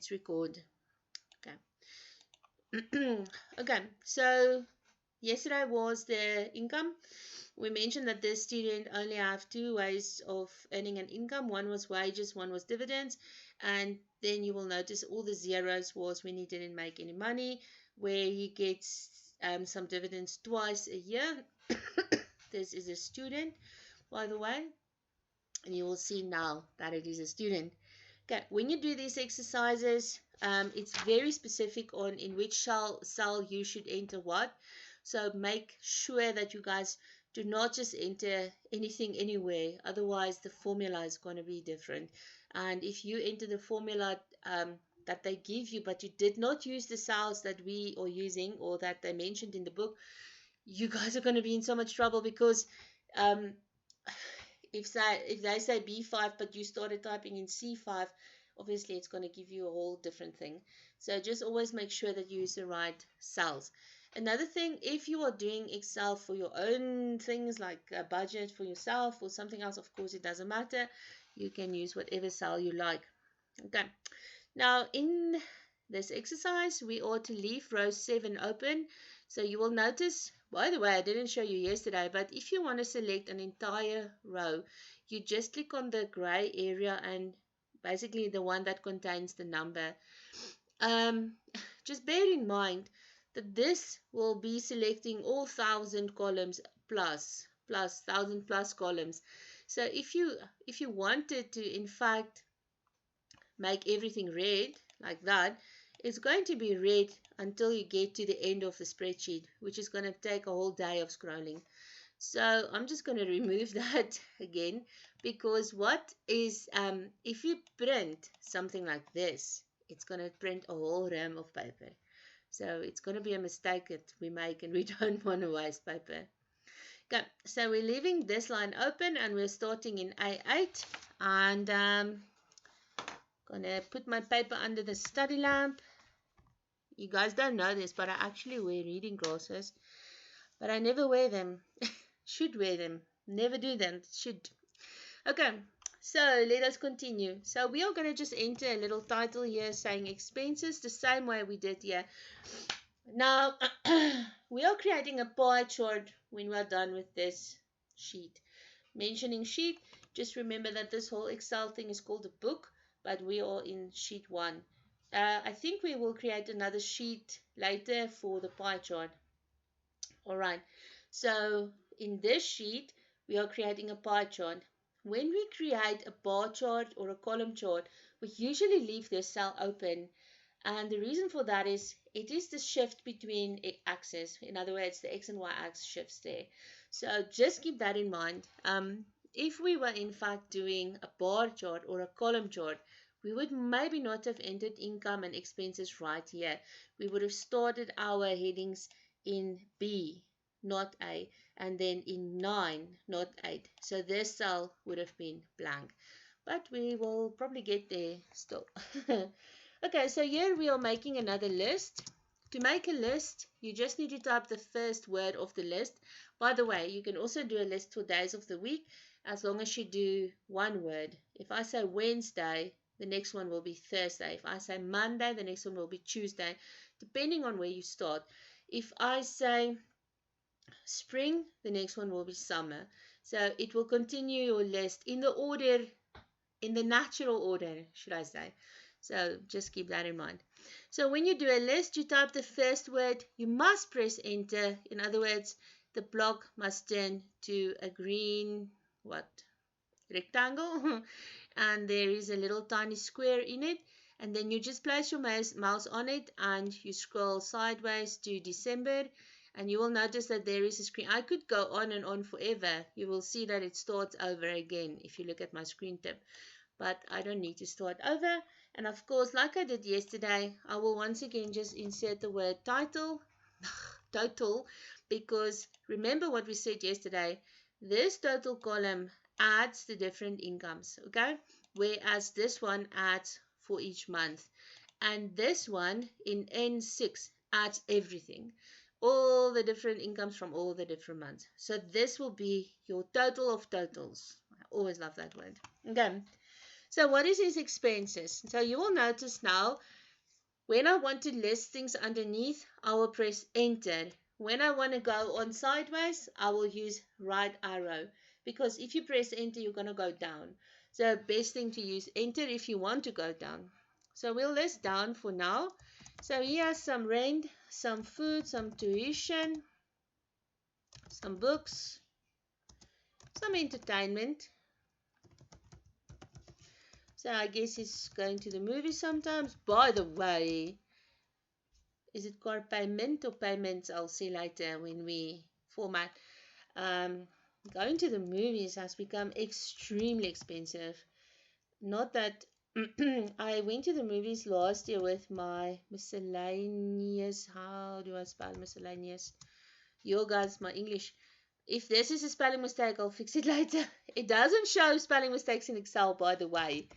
let's record. Okay. Okay, so yesterday was the income. We mentioned that this student only have two ways of earning an income. One was wages, one was dividends. And then you will notice all the zeros was when he didn't make any money, where he gets some dividends twice a year. This is a student, by the way, and you will see now that it is a student. Okay, when you do these exercises, it's very specific on in which cell you should enter what. So make sure that you guys do not just enter anything anywhere. Otherwise, the formula is going to be different. And if you enter the formula that they give you, but you did not use the cells that we are using or that they mentioned in the book, you guys are going to be in so much trouble because um, if they say B5 but you started typing in C5, obviously it's going to give you a whole different thing. So just always make sure that you use the right cells. Another thing, if you are doing Excel for your own things like a budget for yourself or something else, of course it doesn't matter. You can use whatever cell you like. Okay. Now in this exercise, we ought to leave row 7 open. So you will notice, by the way, I didn't show you yesterday, but if you want to select an entire row, you just click on the gray area and basically the one that contains the number. Just bear in mind that this will be selecting all 1,000 columns plus 1,000 plus columns. So if you wanted to in fact make everything red like that, it's going to be red until you get to the end of the spreadsheet, which is going to take a whole day of scrolling. So I'm just going to remove that again, because what is, if you print something like this, it's going to print a whole ram of paper. So it's going to be a mistake that we make, and we don't want to waste paper. Okay, so we're leaving this line open and we're starting in A8, and gonna put my paper under the study lamp. You guys don't know this, but I actually wear reading glasses, but I never wear them. Should wear them. Never do them. Should. Okay, so let us continue. So we are going to just enter a little title here saying expenses the same way we did here. Now, we are creating a pie chart when we are done with this sheet. Mentioning sheet, just remember that this whole Excel thing is called a book, but we are in sheet 1. I think we will create another sheet later for the pie chart. All right, so in this sheet, we are creating a pie chart. When we create a bar chart or a column chart, we usually leave this cell open. And the reason for that is it is the shift between axes. In other words, the X and Y axis shifts there. So just keep that in mind. If we were in fact doing a bar chart or a column chart, we would maybe not have entered income and expenses right here. We would have started our headings in B, not A, and then in 9, not 8. So this cell would have been blank. But we will probably get there still. Okay, so here we are making another list. To make a list, you just need to type the first word of the list. By the way, you can also do a list for days of the week as long as you do one word. If I say Wednesday, the next one will be Thursday. If I say Monday, the next one will be Tuesday, depending on where you start. If I say spring, the next one will be summer. So it will continue your list in the order, in the natural order, should I say. So just keep that in mind. So when you do a list, you type the first word. You must press enter. In other words, the block must turn to a green, rectangle. And there is a little tiny square in it. And then you just place your mouse on it and you scroll sideways to December. And you will notice that there is a screen. I could go on and on forever. You will see that it starts over again if you look at my screen tip. But I don't need to start over. And of course, like I did yesterday, I will once again just insert the word title, total, because remember what we said yesterday, this total column adds the different incomes, okay? Whereas this one adds for each month. And this one in N6 adds everything, all the different incomes from all the different months. So this will be your total of totals. I always love that word. Okay. So what is his expenses? So you will notice now, when I want to list things underneath, I will press enter. When I want to go on sideways, I will use right arrow, because if you press enter, you're going to go down. So best thing to use enter if you want to go down. So we'll list down for now. So he has some rent, some food, some tuition, some books, some entertainment. So I guess he's going to the movies sometimes. By the way, is it called payment or payments? I'll see later when we format. Um, Going to the movies has become extremely expensive. Not that I went to the movies last year with my miscellaneous. How do I spell miscellaneous? Yo, guys, my English. If this is a spelling mistake, I'll fix it later. It doesn't show spelling mistakes in Excel, by the way.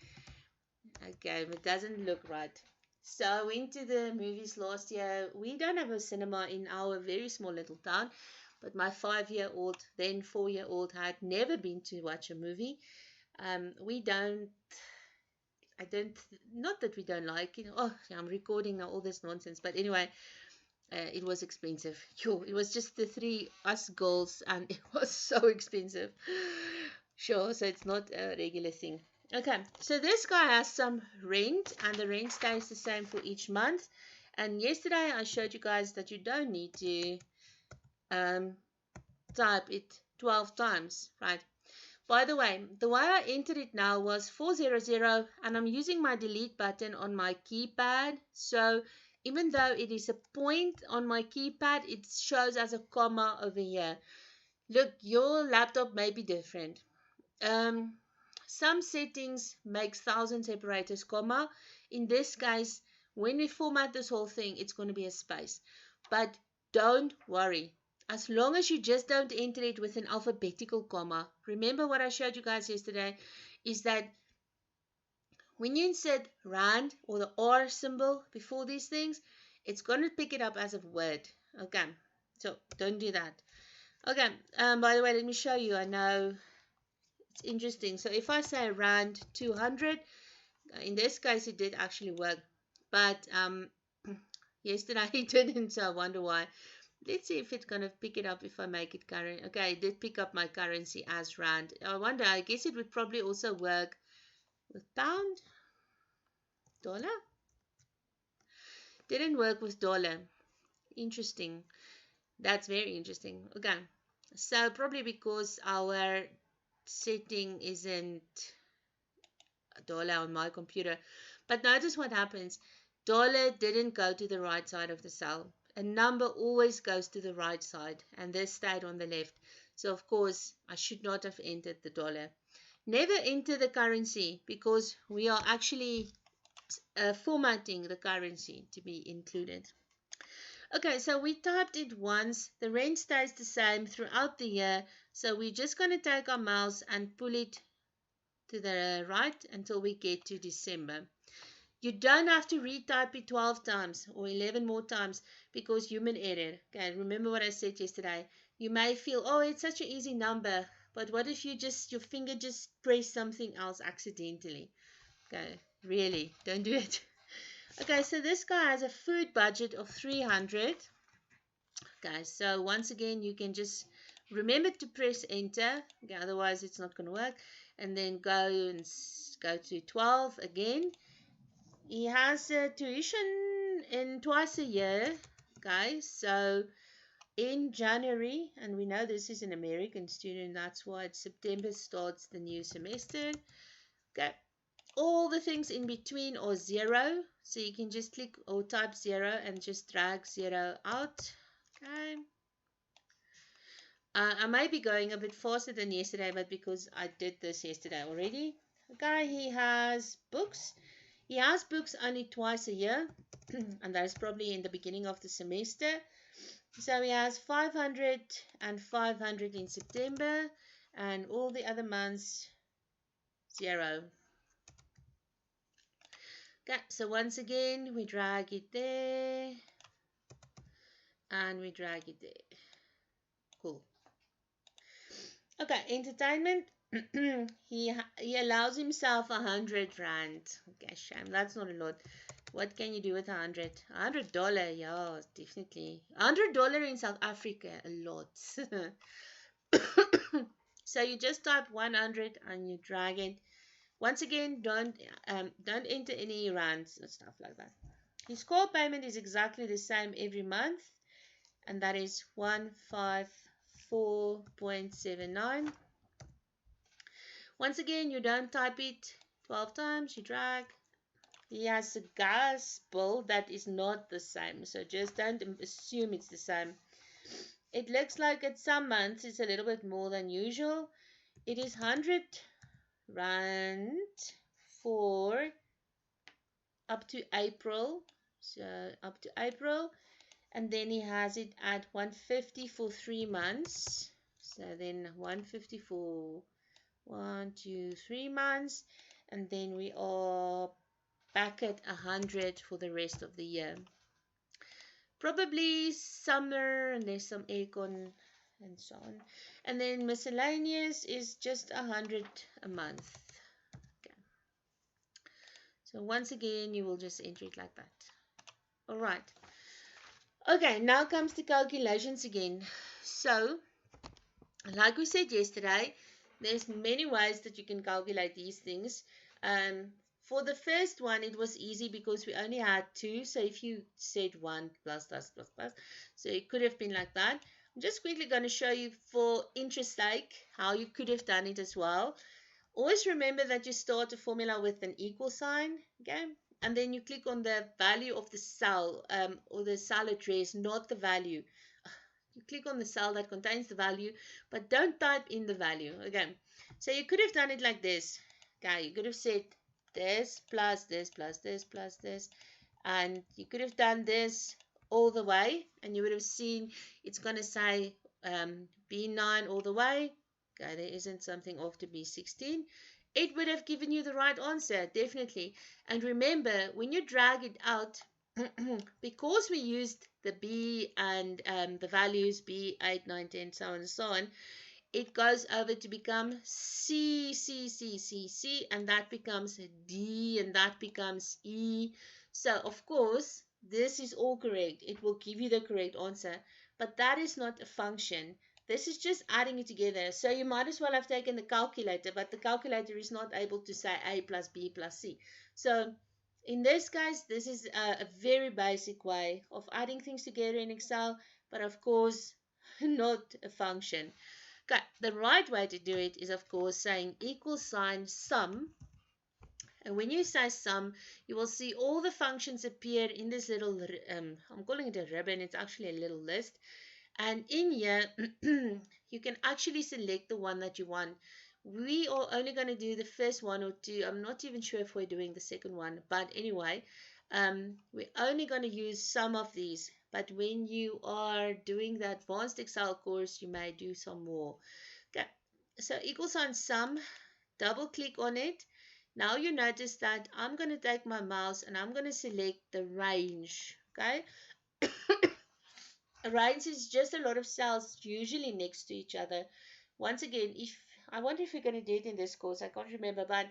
Okay, it doesn't look right. So I went to the movies last year. We don't have a cinema in our very small little town, but my 5-year-old, then 4-year-old, had never been to watch a movie. We don't, I don't, not that we don't like it. Oh, I'm recording now all this nonsense, but anyway, it was expensive. Yo, it was just the three us girls, and it was so expensive. Sure, so it's not a regular thing. Okay, so this guy has some rent, and the rent stays the same for each month. And yesterday I showed you guys that you don't need to type it 12 times, right? By the way I entered it now was 400, and I'm using my delete button on my keypad. So even though it is a point on my keypad, it shows as a comma over here. Look, your laptop may be different. Some settings make 1,000 separators, comma. In this case, when we format this whole thing, it's going to be a space. But don't worry. As long as you just don't enter it with an alphabetical comma. Remember what I showed you guys yesterday is that when you insert rand or the R symbol before these things, it's going to pick it up as a word. Okay, so don't do that. Okay, by the way, let me show you. I know it's interesting. So if I say rand 200, in this case it did actually work, but yesterday it didn't, so I wonder why. Let's see if it's going to pick it up if I make it current. Okay, it did pick up my currency as rand. I wonder, I guess it would probably also work with pound, dollar. Didn't work with dollar. Interesting. That's very interesting. Okay, so probably because our setting isn't a dollar on my computer. But notice what happens. Dollar didn't go to the right side of the cell. A number always goes to the right side, and this stayed on the left. So of course I should not have entered the dollar. Never enter the currency, because we are actually formatting the currency to be included. Okay, so we typed it once. The range stays the same throughout the year. So we're just going to take our mouse and pull it to the right until we get to December. You don't have to retype it 12 times or 11 more times because human error. Okay, remember what I said yesterday. You may feel, oh, it's such an easy number. But what if your finger just pressed something else accidentally? Okay, really, don't do it. Okay, so this guy has a food budget of 300. Okay, so once again, you can just remember to press enter. Okay, otherwise it's not going to work. And then go to 12 again. He has a tuition in twice a year, guys. So in January, and we know this is an American student, that's why September starts the new semester. Okay, all the things in between are 0, so you can just click or type 0 and just drag 0 out. Okay. I may be going a bit faster than yesterday, but because I did this yesterday already. Okay, he has books. He has books only twice a year, and that's probably in the beginning of the semester. So he has 500 and 500 in September, and all the other months, 0. Okay, so once again, we drag it there, and we drag it there. Cool. Okay, entertainment. he allows himself 100 rand. Okay, shame. That's not a lot. What can you do with 100? $100, yeah, definitely. $100 in South Africa, a lot. So you just type 100 and you drag it. Once again, don't enter any rands and stuff like that. His core payment is exactly the same every month, and that is 154.79. Once again, you don't type it 12 times, you drag. He has a gas bill that is not the same, so just don't assume it's the same. It looks like at some months it's a little bit more than usual. It is 100 rand for up to April. So up to April. And then he has it at 150 for 3 months. So then 150 for 1, 2, 3 months. And then we are back at 100 for the rest of the year. Probably summer, and there's some aircon and so on. And then miscellaneous is just 100 a month. Okay. So once again, you will just enter it like that. All right. Okay, now comes the calculations again. So, like we said yesterday, there's many ways that you can calculate these things. For the first one, it was easy because we only had two. So if you said 1 plus, plus, plus, plus, so it could have been like that. I'm just quickly going to show you for interest sake how you could have done it as well. Always remember that you start a formula with an equal sign, okay? And then you click on the value of the cell or the cell address, not the value. You click on the cell that contains the value, but don't type in the value, okay? So you could have done it like this, okay? You could have said this plus this plus this plus this, and you could have done this all the way, and you would have seen it's going to say B9 all the way. Okay, there isn't something after B16. It would have given you the right answer, definitely. And remember, when you drag it out, because we used the B and the values B, 8, 9, 10, so on and so on, it goes over to become C, C, C, C, C, and that becomes D, and that becomes E. So, of course, this is all correct. It will give you the correct answer, but that is not a function. This is just adding it together. So you might as well have taken the calculator, but the calculator is not able to say A plus B plus C. So in this case, this is a very basic way of adding things together in Excel, but of course, not a function. Okay, the right way to do it is, of course, saying equal sign sum. And when you say sum, you will see all the functions appear in this little, I'm calling it a ribbon, it's actually a little list. And in here, you can actually select the one that you want. We are only going to do the first one or two. I'm not even sure if we're doing the second one. But anyway, we're only going to use some of these. But when you are doing the advanced Excel course, you may do some more. Okay, so equal sign sum, double click on it. Now you notice that I'm going to take my mouse and I'm going to select the range. Okay. A range is just a lot of cells usually next to each other. Once again, if I wonder if we're going to do it in this course, I can't remember, but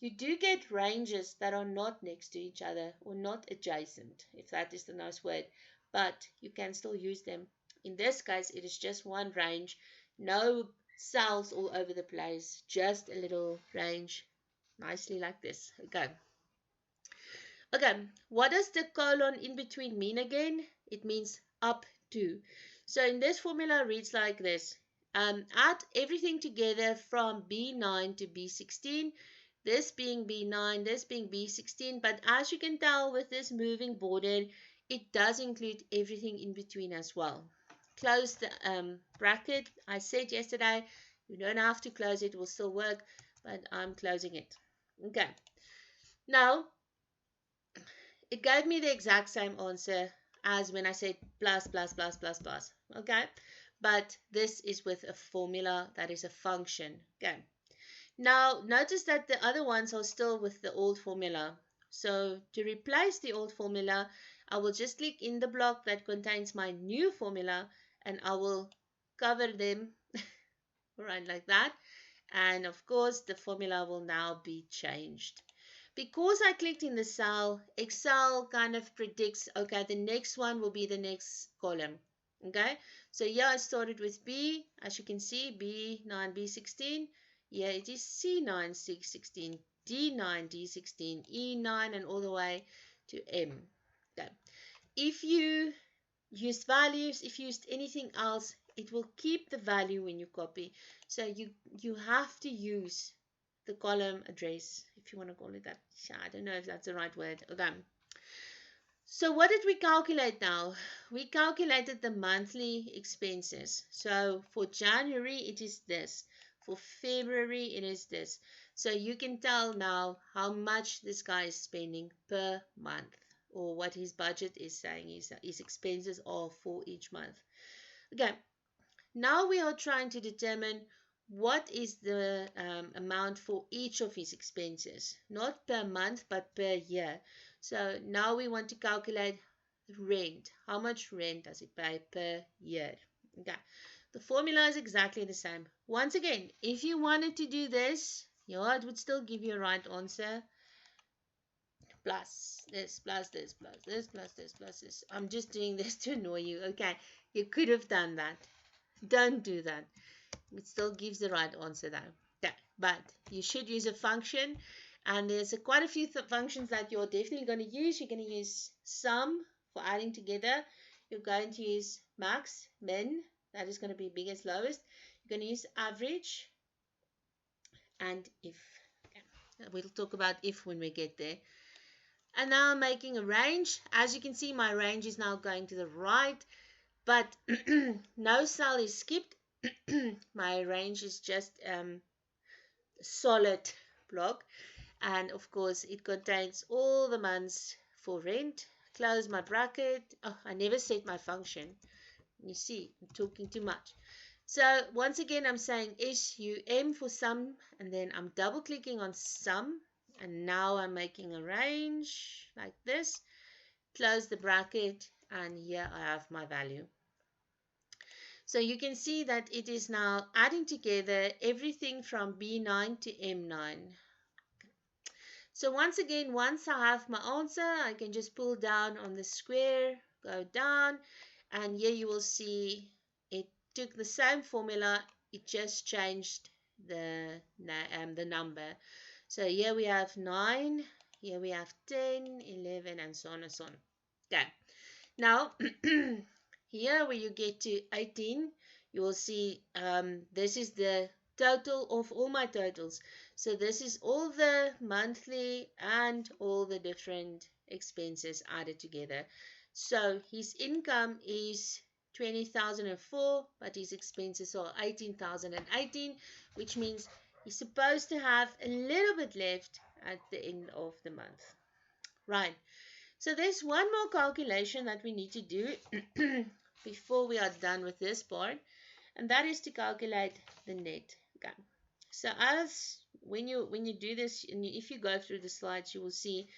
you do get ranges that are not next to each other or not adjacent, if that is the nice word, but you can still use them. In this case, it is just one range, no cells all over the place, just a little range, nicely like this. Okay. Okay, what does the colon in between mean again? It means up to. So in this formula, it reads like this. Add everything together from B9 to B16. This being B9, this being B16. But as you can tell with this moving border, it does include everything in between as well. Close the bracket. I said yesterday, you don't have to close it. It will still work, but I'm closing it. Okay. Now, it gave me the exact same answer as when I said plus, plus, plus, plus, plus. Okay. But this is with a formula that is a function. Okay. Now, notice that the other ones are still with the old formula. So to replace the old formula, I will just click in the block that contains my new formula and I will cover them right like that. And of course, the formula will now be changed. Because I clicked in the cell, Excel kind of predicts, okay, the next one will be the next column. Okay, so here I started with B, as you can see, B9, B16. Here it is C9, C16, D9, D16, E9, and all the way to M. Okay. If you used values, if you used anything else, it will keep the value when you copy. So you have to use the column address, if you want to call it that. I don't know if that's the right word. Okay. So what did we calculate now? We calculated the monthly expenses. So for January, it is this. For February, it is this. So you can tell now how much this guy is spending per month, or what his budget is saying his expenses are for each month. Okay, now we are trying to determine what is the amount for each of his expenses, not per month, but per year. So now we want to calculate rent. How much rent does he pay per year? Okay. The formula is exactly the same. Once again, if you wanted to do this, it would still give you a right answer. Plus this, plus this, plus this, plus this, plus this. I'm just doing this to annoy you. Okay, you could have done that. Don't do that. It still gives the right answer though. Okay, but you should use a function, and there's quite a few functions that you're definitely going to use. You're going to use sum for adding together. You're going to use max, min, that is going to be biggest, lowest. You're going to use average, and if. Okay. We'll talk about if when we get there. And now I'm making a range. As you can see, my range is now going to the right, but no cell is skipped. My range is just solid block, and of course it contains all the months for rent. Close my bracket. Oh, I never set my function. You see, I'm talking too much. So once again, I'm saying SUM for sum, and then I'm double clicking on sum, and now I'm making a range like this. Close the bracket, and here I have my value. So you can see that it is now adding together everything from B9 to M9. So once again, once I have my answer, I can just pull down on the square, go down, and here you will see it took the same formula, it just changed the number. So here we have 9, here we have 10, 11, and so on and so on. Okay, now here where you get to 18, you will see this is the total of all my totals. So this is all the monthly and all the different expenses added together. So his income is 20,004, but his expenses are 18,018, which means he's supposed to have a little bit left at the end of the month. Right. So there's one more calculation that we need to do before we are done with this part, and that is to calculate the net. Okay. So as when you do this, and if you go through the slides, you will see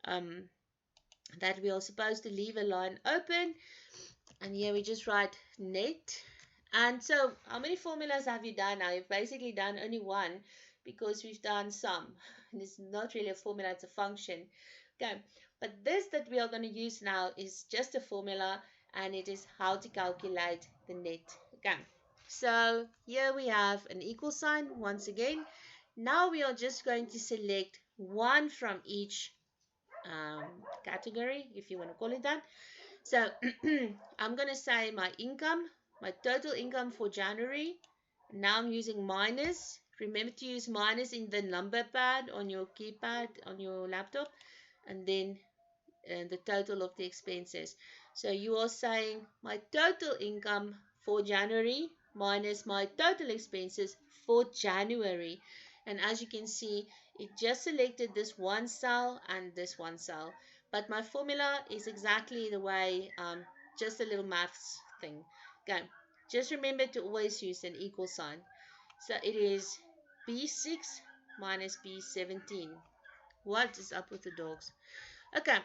that we are supposed to leave a line open, and here we just write net. And so how many formulas have you done now? You've basically done only one, because we've done sum. And it's not really a formula, it's a function. Okay, but this that we are going to use now is just a formula, and it is how to calculate the net. Okay, so here we have an equal sign once again. Now we are just going to select one from each category, if you want to call it that. So I'm going to say my income, my total income for January. Now I'm using minus. Remember to use minus in the number pad on your keypad on your laptop, and then the total of the expenses. So you are saying my total income for January minus my total expenses for January. And as you can see, it just selected this one cell and this one cell. But my formula is exactly the way, just a little maths thing. Okay, just remember to always use an equal sign. So it is B6 minus B17. What is up with the dogs? Okay,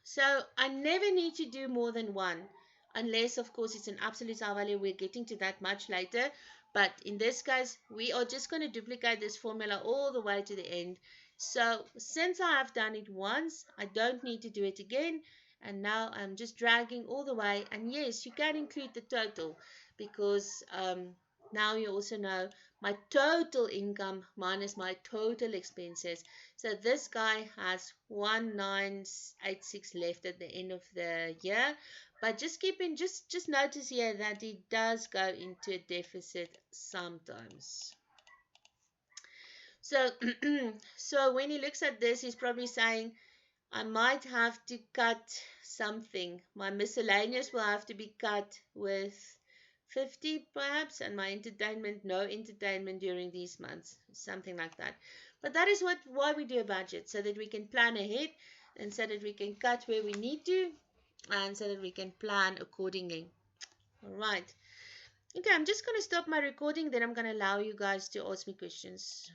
so I never need to do more than one, unless of course it's an absolute high value. We're getting to that much later, But in this case, we are just going to duplicate this formula all the way to the end. So since I have done it once, I don't need to do it again. And now I'm just dragging all the way. And yes, you can include the total because now you also know my total income minus my total expenses. So this guy has 1986 left at the end of the year. But just just notice here that it does go into a deficit sometimes. So so when he looks at this, he's probably saying, I might have to cut something. My miscellaneous will have to be cut with 50 perhaps, and my entertainment, no entertainment during these months, something like that. But that is why we do a budget, so that we can plan ahead and so that we can cut where we need to and so that we can plan accordingly. All right. Okay, I'm just going to stop my recording, then I'm going to allow you guys to ask me questions.